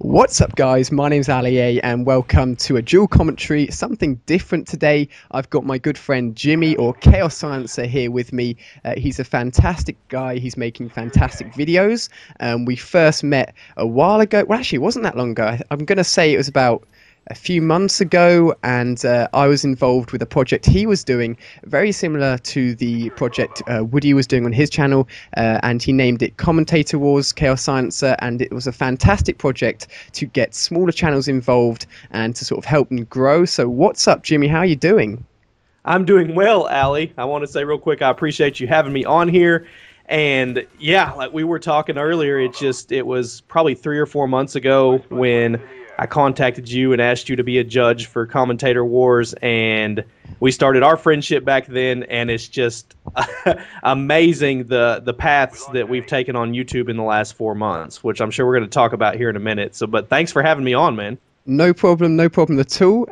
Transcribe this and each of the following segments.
What's up, guys? My name's Ali A, and welcome to a dual commentary, something different today. I've got my good friend Jimmy, or ChaosxSilencer, here with me. He's a fantastic guy. He's making fantastic videos. We first met a while ago. Well, actually, it wasn't that long ago. I'm going to say it was about a few months ago, and I was involved with a project he was doing very similar to the project Woody was doing on his channel, and he named it Commentator Wars ChaosxSilencer, and it was a fantastic project to get smaller channels involved and to sort of help them grow. So what's up, Jimmy? How are you doing? I'm doing well, Ali. I want to say real quick, I appreciate you having me on here. And yeah, like we were talking earlier, it was probably 3 or 4 months ago when I contacted you and asked you to be a judge for Commentator Wars, and we started our friendship back then, and it's just amazing the paths that we've taken on YouTube in the last 4 months, which I'm sure we're going to talk about here in a minute. So, but thanks for having me on, man. No problem at all.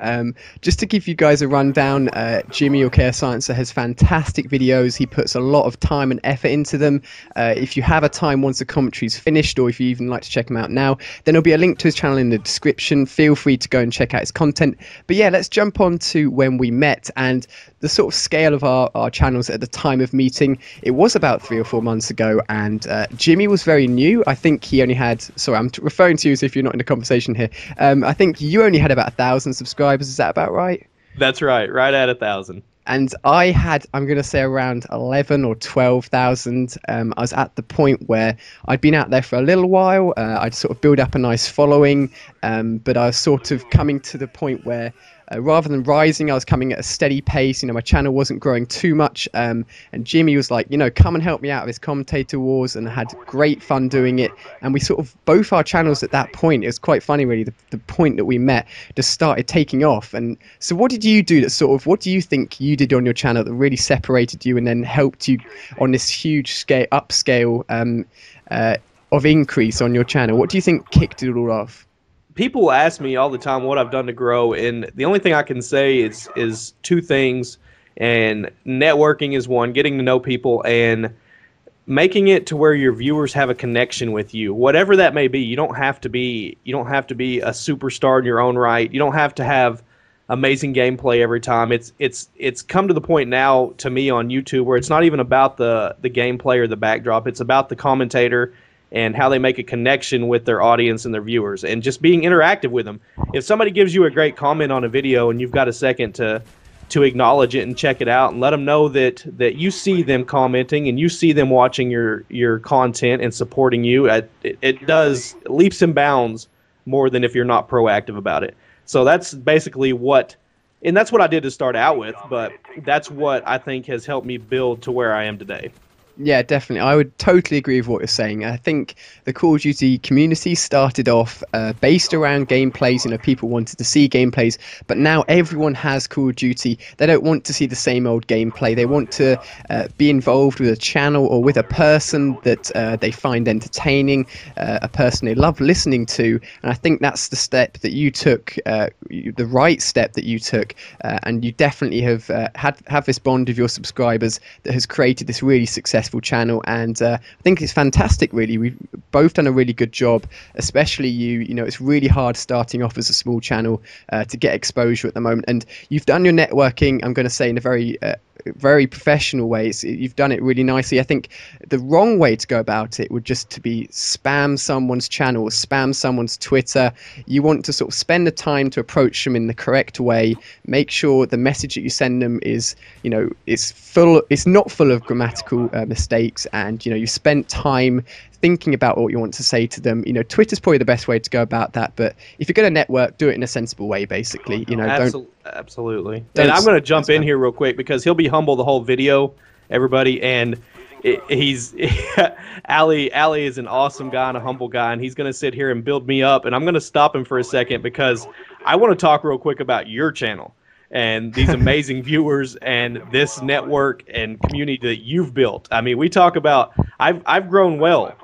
Just to give you guys a rundown, Jimmy or ChaosxSilencer has fantastic videos. He puts a lot of time and effort into them. If you have a time once the commentary's finished, or if you even like to check him out now, then there'll be a link to his channel in the description. Feel free to go and check out his content. But yeah, let's jump on to when we met and the sort of scale of our channels at the time of meeting. It was about 3 or 4 months ago, and Jimmy was very new. I think he only had, sorry, I'm referring to you as if you're not in the conversation here. I think you only had about 1,000 subscribers. Is that about right? That's right at 1,000. And I had, I'm going to say, around 11 or 12,000. I was at the point where I'd been out there for a little while. I'd sort of built up a nice following, but I was sort of coming to the point where rather than rising, I was coming at a steady pace. You know, my channel wasn't growing too much. And Jimmy was like, you know, come and help me out with this Commentator Wars, and had great fun doing it. And we sort of, both our channels at that point, it was quite funny really, the point that we met just started taking off. And so what did you do that sort of, what do you think you did on your channel that really separated you and then helped you on this huge upscale of increase on your channel? What do you think kicked it all off? People ask me all the time what I've done to grow, and the only thing I can say is two things, and networking is one, getting to know people, and making it to where your viewers have a connection with you, whatever that may be. You don't have to be a superstar in your own right. You don't have to have amazing gameplay every time. It's come to the point now to me on YouTube where it's not even about the gameplay or the backdrop. It's about the commentator and how they make a connection with their audience and their viewers, and just being interactive with them. If somebody gives you a great comment on a video and you've got a second to acknowledge it and check it out and let them know that you see them commenting and you see them watching your content and supporting you, it does leaps and bounds more than if you're not proactive about it. So that's basically and that's what I did to start out with, but that's what I think has helped me build to where I am today. Yeah, definitely. I would totally agree with what you're saying. I think the Call of Duty community started off based around gameplays. You know, people wanted to see gameplays, but now everyone has Call of Duty. They don't want to see the same old gameplay. They want to be involved with a channel or with a person that they find entertaining, a person they love listening to. And I think that's the step that you took, the right step that you took, and you definitely have have this bond with your subscribers that has created this really successful channel. And I think it's fantastic, really. We've both done a really good job, especially you. You know, it's really hard starting off as a small channel to get exposure at the moment, and you've done your networking, I'm going to say, in a very professional way. You've done it really nicely. I think the wrong way to go about it would just to be spam someone's channel, spam someone's Twitter. You want to sort of spend the time to approach them in the correct way. Make sure the message that you send them is, you know, it's not full of grammatical mistakes, and you know, you spent time thinking about what you want to say to them. You know, Twitter's probably the best way to go about that, but if you're going to network, do it in a sensible way, basically. You know, absolutely. And I'm going to jump in here real quick because he'll be humble the whole video, everybody, and he's Ali is an awesome guy and a humble guy, and he's going to sit here and build me up, and I'm going to stop him for a second because I want to talk real quick about your channel and these amazing viewers and this network and community that you've built. I mean, we talk about I've grown well,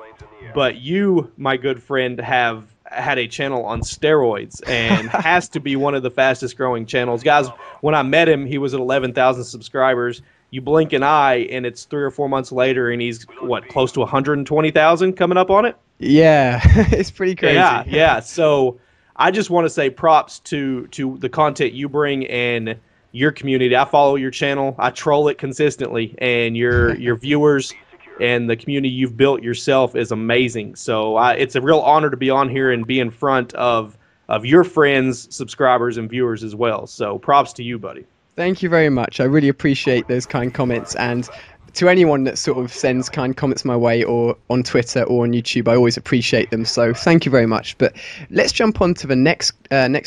but you, my good friend, have had a channel on steroids and has to be one of the fastest growing channels. Guys, when I met him, he was at 11,000 subscribers. You blink an eye and it's 3 or 4 months later and he's, what, close to 120,000 coming up on it? Yeah, it's pretty crazy. Yeah, yeah. So I just want to say props to the content you bring and your community. I follow your channel. I troll it consistently, and your viewers and the community you've built yourself is amazing. So it's a real honor to be on here and be in front of your friends, subscribers, and viewers as well. So props to you, buddy. Thank you very much. I really appreciate those kind comments. And to anyone that sort of sends kind comments my way or on Twitter or on YouTube, I always appreciate them. So thank you very much. But let's jump on to the next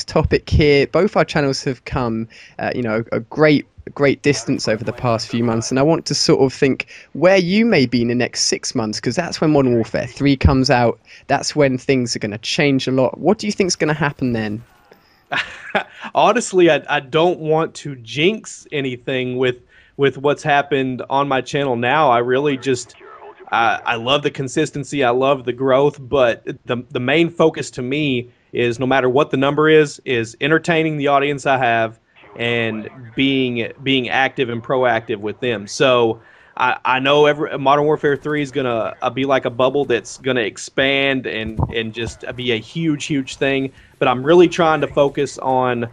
topic here. Both our channels have come, a great distance over the past few months, and I want to sort of think where you may be in the next 6 months, because that's when Modern Warfare 3 comes out. That's when things are going to change a lot. What do you think is going to happen then? Honestly, I don't want to jinx anything with what's happened on my channel now. I really just I love the consistency. I love the growth, but the main focus to me is, no matter what the number is entertaining the audience I have and being active and proactive with them. So I know Modern Warfare 3 is gonna be like a bubble that's gonna expand and just be a huge thing. But I'm really trying to focus on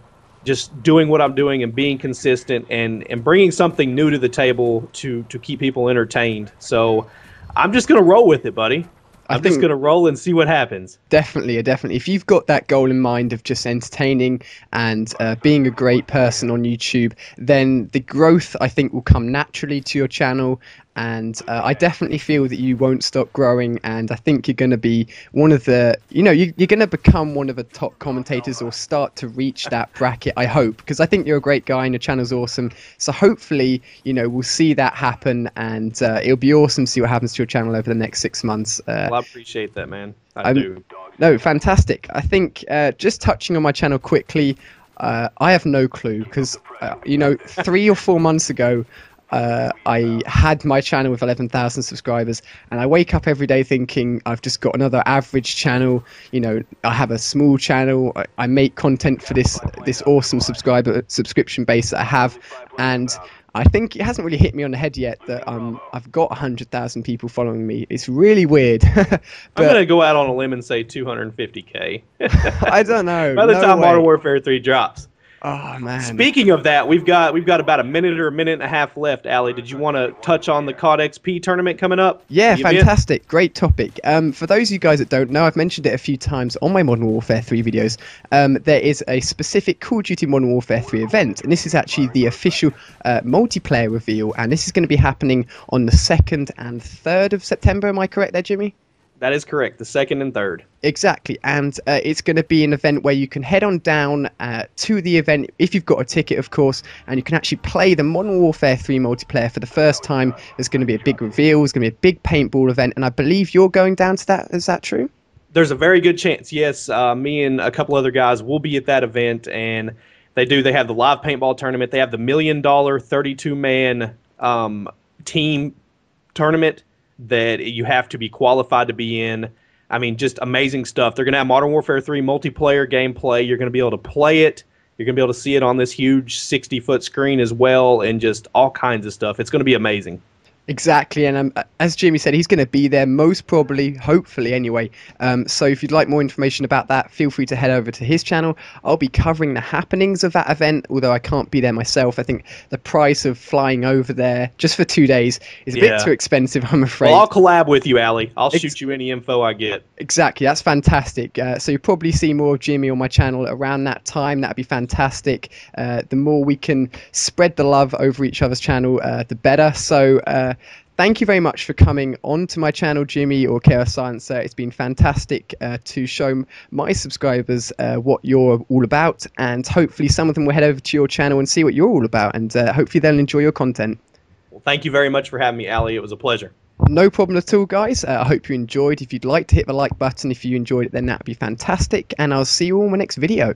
just doing what I'm doing and being consistent and bringing something new to the table to keep people entertained. So I'm just gonna roll with it, buddy. I'm just gonna roll and see what happens. Definitely. If you've got that goal in mind of just entertaining and being a great person on YouTube, then the growth, I think, will come naturally to your channel. And I definitely feel that you won't stop growing, and I think you're going to be one of the, you're going to become one of the top commentators or start to reach that bracket, I hope, because I think you're a great guy and your channel's awesome. So hopefully, we'll see that happen, and it'll be awesome to see what happens to your channel over the next 6 months. Well, I appreciate that, man. I do. No, fantastic. I think just touching on my channel quickly, I have no clue, because, 3 or 4 months ago, I had my channel with 11,000 subscribers, and I wake up every day thinking I've just got another average channel. I have a small channel. I make content for this awesome subscription base that I have, and I think it hasn't really hit me on the head yet that I've got 100,000 people following me. It's really weird. I'm gonna go out on a limb and say 250K. I don't know. By the time Modern Warfare 3 drops. Oh man! Speaking of that, we've got about a minute or a minute and a half left. Ali, did you want to touch on the COD XP tournament coming up? Yeah, fantastic, great topic. For those of you guys that don't know, I've mentioned it a few times on my Modern Warfare 3 videos. There is a specific Call of Duty Modern Warfare 3 event, and this is actually the official multiplayer reveal, and this is going to be happening on the 2nd and 3rd of September. Am I correct there, Jimmy? That is correct, the 2nd and 3rd. Exactly, and it's going to be an event where you can head on down to the event, if you've got a ticket, of course, and you can actually play the Modern Warfare 3 multiplayer for the first time. There's going to be a big reveal, there's going to be a big paintball event, and I believe you're going down to that. Is that true? There's a very good chance, yes. Me and a couple other guys will be at that event, and they have the live paintball tournament. They have the $1 million 32-man team tournament that you have to be qualified to be in. I mean, just amazing stuff. They're going to have Modern Warfare 3 multiplayer gameplay. You're going to be able to play it. You're going to be able to see it on this huge 60-foot screen as well, and just all kinds of stuff. It's going to be amazing. Exactly, and as Jimmy said, he's going to be there most probably, hopefully anyway. So if you'd like more information about that, feel free to head over to his channel. I'll be covering the happenings of that event, although I can't be there myself. I think the price of flying over there just for 2 days is a bit too expensive, I'm afraid. Well, I'll collab with you, Ali. I'll shoot you any info I get. Exactly, that's fantastic. So you'll probably see more of Jimmy on my channel around that time. That'd be fantastic. The more we can spread the love over each other's channel, the better. So thank you very much for coming on to my channel, Jimmy, or ChaosxSilencer. It's been fantastic to show my subscribers what you're all about, and hopefully some of them will head over to your channel and see what you're all about, and hopefully they'll enjoy your content. Well, thank you very much for having me, Ali. It was a pleasure. No problem at all, guys. I hope you enjoyed. If you'd like to hit the like button if you enjoyed it, then that would be fantastic, and I'll see you all in my next video.